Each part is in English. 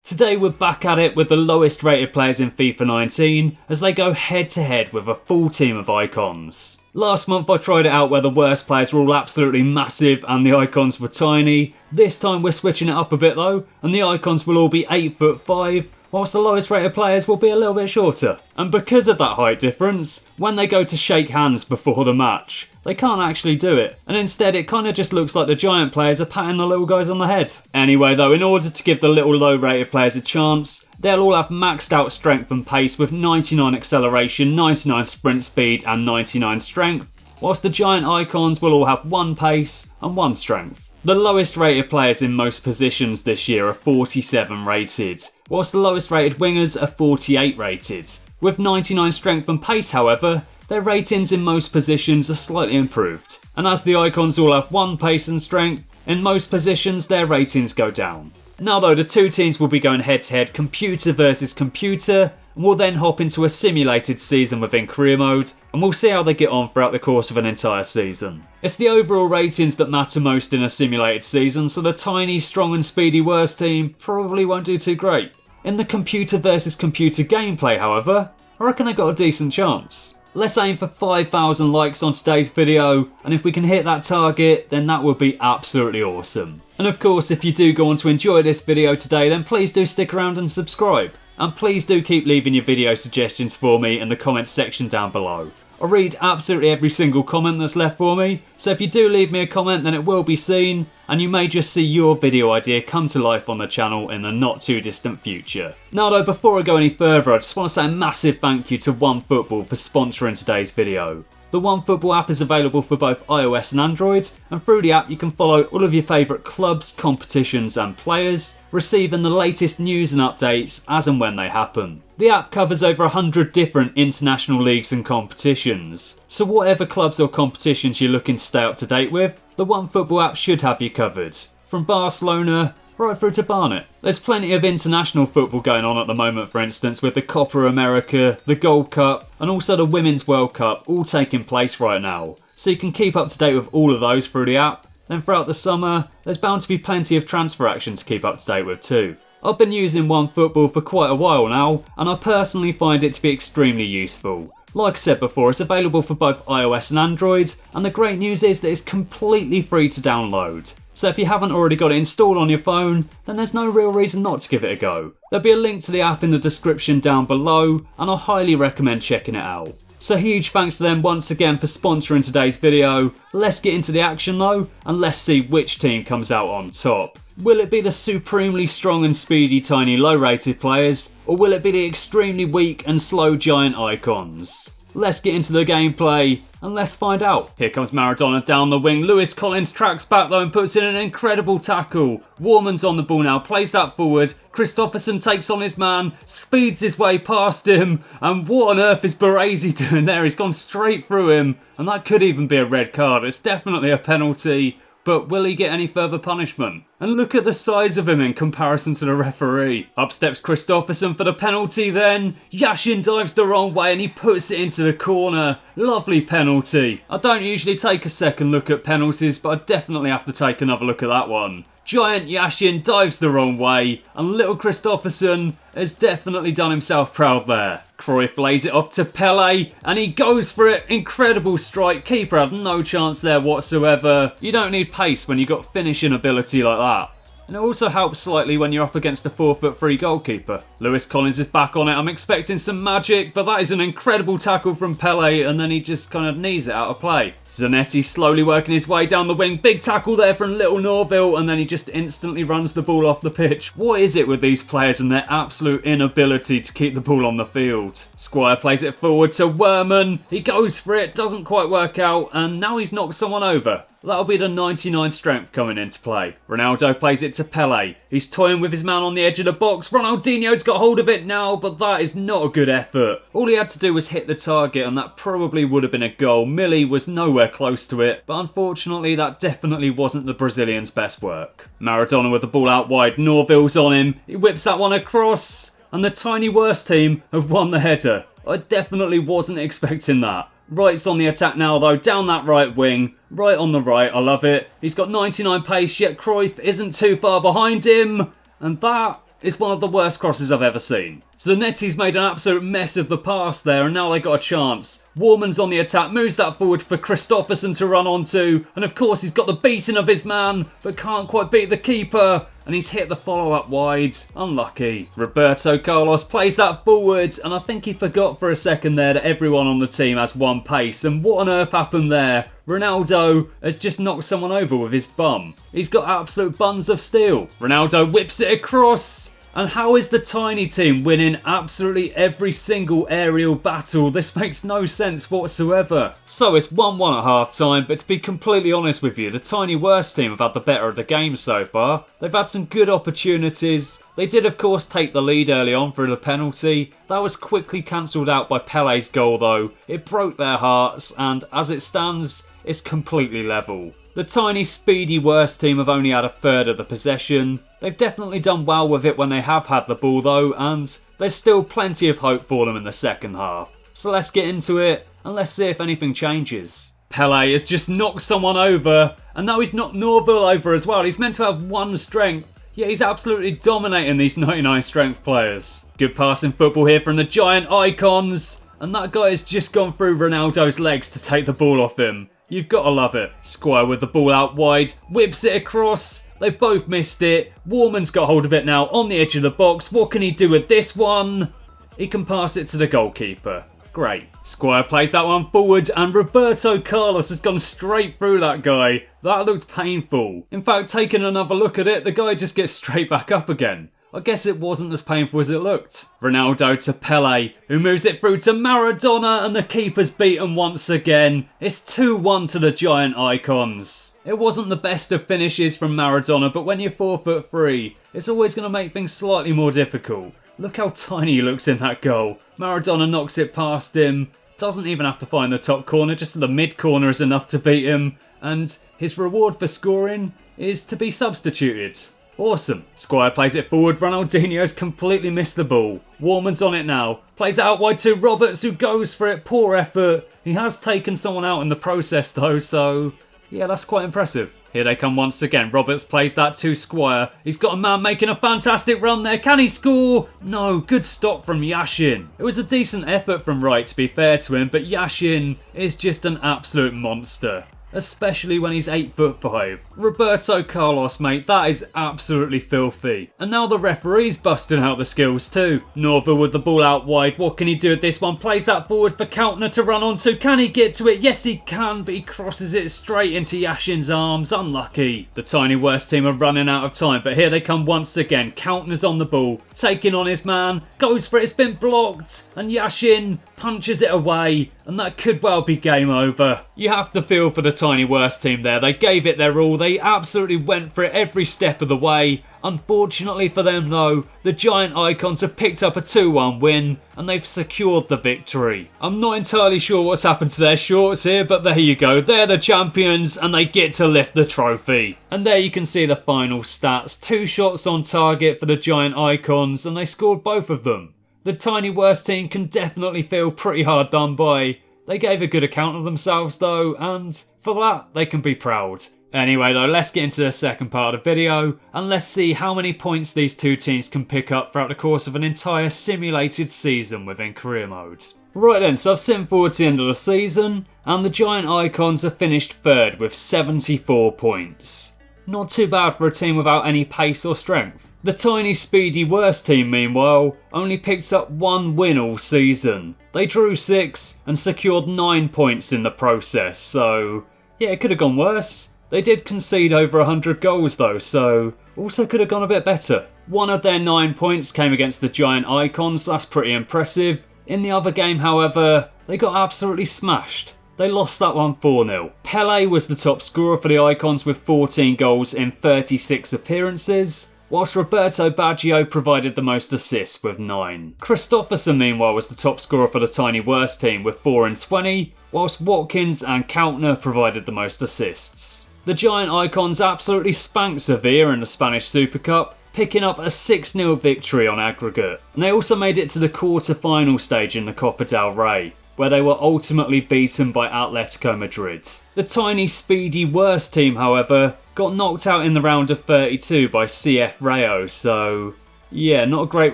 Today we're back at it with the lowest rated players in FIFA 19 as they go head to head with a full team of icons. Last month I tried it out where the worst players were all absolutely massive and the icons were tiny. This time we're switching it up a bit though, and the icons will all be 8'5", whilst the lowest rated players will be a little bit shorter. And because of that height difference, when they go to shake hands before the match, they can't actually do it, and instead it kind of just looks like the giant players are patting the little guys on the head. Anyway though, in order to give the little low rated players a chance, they'll all have maxed out strength and pace with 99 acceleration, 99 sprint speed and 99 strength, whilst the giant icons will all have 1 pace and 1 strength. The lowest rated players in most positions this year are 47 rated, whilst the lowest rated wingers are 48 rated. With 99 strength and pace however, their ratings in most positions are slightly improved, and as the icons all have 1 pace and strength, in most positions their ratings go down. Now though, the two teams will be going head to head computer versus computer, and we'll then hop into a simulated season within career mode, and we'll see how they get on throughout the course of an entire season. It's the overall ratings that matter most in a simulated season, so the tiny, strong and speedy worst team probably won't do too great. In the computer versus computer gameplay however, I reckon they got a decent chance. Let's aim for 5,000 likes on today's video, and if we can hit that target, then that would be absolutely awesome. And of course, if you do go on to enjoy this video today, then please do stick around and subscribe. And please do keep leaving your video suggestions for me in the comments section down below. I read absolutely every single comment that's left for me, so if you do leave me a comment then it will be seen, and you may just see your video idea come to life on the channel in the not too distant future. Now though, before I go any further, I just want to say a massive thank you to OneFootball for sponsoring today's video. The OneFootball app is available for both iOS and Android, and through the app you can follow all of your favourite clubs, competitions and players, receiving the latest news and updates as and when they happen. The app covers over 100 different international leagues and competitions, so whatever clubs or competitions you're looking to stay up to date with, the OneFootball app should have you covered. From Barcelona right through to Barnet. There's plenty of international football going on at the moment, for instance, with the Copa America, the Gold Cup, and also the Women's World Cup all taking place right now. So you can keep up to date with all of those through the app. Then throughout the summer, there's bound to be plenty of transfer action to keep up to date with too. I've been using OneFootball for quite a while now, and I personally find it to be extremely useful. Like I said before, it's available for both iOS and Android, and the great news is that it's completely free to download. So if you haven't already got it installed on your phone, then there's no real reason not to give it a go. There'll be a link to the app in the description down below, and I highly recommend checking it out. So huge thanks to them once again for sponsoring today's video. Let's get into the action though, and let's see which team comes out on top. Will it be the supremely strong and speedy tiny low rated players, or will it be the extremely weak and slow giant icons? Let's get into the gameplay and let's find out. Here comes Maradona down the wing. Lewis Collins tracks back though and puts in an incredible tackle. Warman's on the ball now, plays that forward. Christopherson takes on his man, speeds his way past him, and what on earth is Baresi doing there? He's gone straight through him, and that could even be a red card. It's definitely a penalty. But will he get any further punishment? And look at the size of him in comparison to the referee. Up steps Christopherson for the penalty then. Yashin dives the wrong way and he puts it into the corner. Lovely penalty. I don't usually take a second look at penalties, but I definitely have to take another look at that one. Giant Yashin dives the wrong way, and little Christopherson has definitely done himself proud there. Cruyff lays it off to Pele, and he goes for it. Incredible strike. Keeper had no chance there whatsoever. You don't need pace when you've got finishing ability like that. And it also helps slightly when you're up against a 4'3" goalkeeper. Lewis Collins is back on it. I'm expecting some magic, but that is an incredible tackle from Pele, and then he just kind of knees it out of play. Zanetti slowly working his way down the wing. Big tackle there from Little Norville, and then he just instantly runs the ball off the pitch. What is it with these players and their absolute inability to keep the ball on the field? Squire plays it forward to Werman. He goes for it, doesn't quite work out, and now he's knocked someone over. That'll be the 99 strength coming into play. Ronaldo plays it to Pele. He's toying with his man on the edge of the box. Ronaldinho's got hold of it now, but that is not a good effort. All he had to do was hit the target, and that probably would have been a goal. Millie was nowhere close to it, but unfortunately that definitely wasn't the Brazilian's best work. Maradona with the ball out wide. Norville's on him. He whips that one across, and the tiny worst team have won the header. I definitely wasn't expecting that. Wright's on the attack now though, down that right wing. Right on the right, I love it. He's got 99 pace, yet Cruyff isn't too far behind him. And that It's one of the worst crosses I've ever seen. So Netti's made an absolute mess of the pass there, and now they got a chance. Warman's on the attack, moves that forward for Christopherson to run onto, and of course he's got the beating of his man, but can't quite beat the keeper, and he's hit the follow-up wide. Unlucky. Roberto Carlos plays that forward, and I think he forgot for a second there that everyone on the team has one pace, and what on earth happened there? Ronaldo has just knocked someone over with his bum. He's got absolute buns of steel. Ronaldo whips it across. And how is the tiny team winning absolutely every single aerial battle? This makes no sense whatsoever. So it's 1-1 at half time, but to be completely honest with you, the tiny worst team have had the better of the game so far. They've had some good opportunities. They did of course take the lead early on through the penalty. That was quickly cancelled out by Pele's goal though. It broke their hearts, and as it stands, it's completely level. The tiny, speedy worst team have only had a third of the possession. They've definitely done well with it when they have had the ball though, and there's still plenty of hope for them in the second half. So let's get into it, and let's see if anything changes. Pele has just knocked someone over, and now he's knocked Norville over as well. He's meant to have one strength, yet he's absolutely dominating these 99 strength players. Good passing football here from the giant icons, and that guy has just gone through Ronaldo's legs to take the ball off him. You've got to love it. Squire with the ball out wide, whips it across. They've both missed it. Warman's got hold of it now on the edge of the box. What can he do with this one? He can pass it to the goalkeeper. Great. Squire plays that one forward, and Roberto Carlos has gone straight through that guy. That looked painful. In fact, taking another look at it, the guy just gets straight back up again. I guess it wasn't as painful as it looked. Ronaldo to Pele, who moves it through to Maradona, and the keeper's beaten once again. It's 2-1 to the giant icons. It wasn't the best of finishes from Maradona, but when you're 4'3", it's always going to make things slightly more difficult. Look how tiny he looks in that goal. Maradona knocks it past him. Doesn't even have to find the top corner, just the mid corner is enough to beat him. And his reward for scoring is to be substituted. Awesome. Squire plays it forward. Ronaldinho's completely missed the ball. Warman's on it now. Plays it out wide to Roberts, who goes for it. Poor effort. He has taken someone out in the process though, so yeah, that's quite impressive. Here they come once again. Roberts plays that to Squire. He's got a man making a fantastic run there. Can he score? No, good stop from Yashin. It was a decent effort from Wright, to be fair to him, but Yashin is just an absolute monster. Especially when he's 8'5". Roberto Carlos, mate, that is absolutely filthy. And now the referee's busting out the skills too. Norville with the ball out wide. What can he do with this one? Plays that forward for Kauntner to run onto. Can he get to it? Yes, he can, but he crosses it straight into Yashin's arms. Unlucky. The tiny worst team are running out of time, but here they come once again. Kauntner's on the ball, taking on his man. Goes for it. It's been blocked. And Yashin punches it away, and that could well be game over. You have to feel for the tiny worst team there. They gave it their all. They absolutely went for it every step of the way. Unfortunately for them though, the giant icons have picked up a 2-1 win, and they've secured the victory. I'm not entirely sure what's happened to their shorts here, but there you go. They're the champions, and they get to lift the trophy. And there you can see the final stats. 2 shots on target for the giant icons, and they scored both of them. The tiny worst team can definitely feel pretty hard done by. They gave a good account of themselves though, and for that they can be proud. Anyway though, let's get into the second part of the video, and let's see how many points these two teams can pick up throughout the course of an entire simulated season within career mode. Right then, so I've sent forward to the end of the season, and the giant icons have finished third with 74 points. Not too bad for a team without any pace or strength. The tiny, speedy worst team, meanwhile, only picked up 1 win all season. They drew 6 and secured 9 points in the process, so yeah, it could have gone worse. They did concede over 100 goals though, so also could have gone a bit better. One of their 9 points came against the giant icons, that's pretty impressive. In the other game, however, they got absolutely smashed. They lost that one 4-0. Pele was the top scorer for the icons with 14 goals in 36 appearances, whilst Roberto Baggio provided the most assists with 9. Christopherson meanwhile was the top scorer for the tiny worst team with 4 in 20, whilst Watkins and Kauntner provided the most assists. The giant icons absolutely spanked Sevilla in the Spanish Super Cup, picking up a 6-0 victory on aggregate. And they also made it to the quarter-final stage in the Copa del Rey, where they were ultimately beaten by Atletico Madrid. The tiny, speedy worst team, however, got knocked out in the round of 32 by CF Rayo, so Yeah, not a great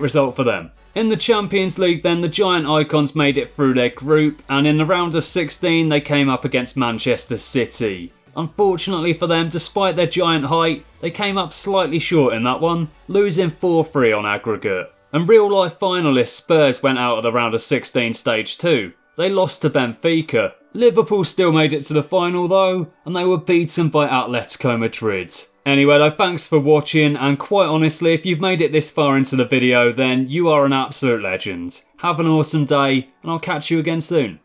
result for them. In the Champions League then, the giant icons made it through their group, and in the round of 16 they came up against Manchester City. Unfortunately for them, despite their giant height, they came up slightly short in that one, losing 4-3 on aggregate. And real life finalists Spurs went out of the round of 16 stage too. They lost to Benfica. Liverpool still made it to the final though, and they were beaten by Atletico Madrid. Anyway though, thanks for watching, and quite honestly, if you've made it this far into the video, then you are an absolute legend. Have an awesome day, and I'll catch you again soon.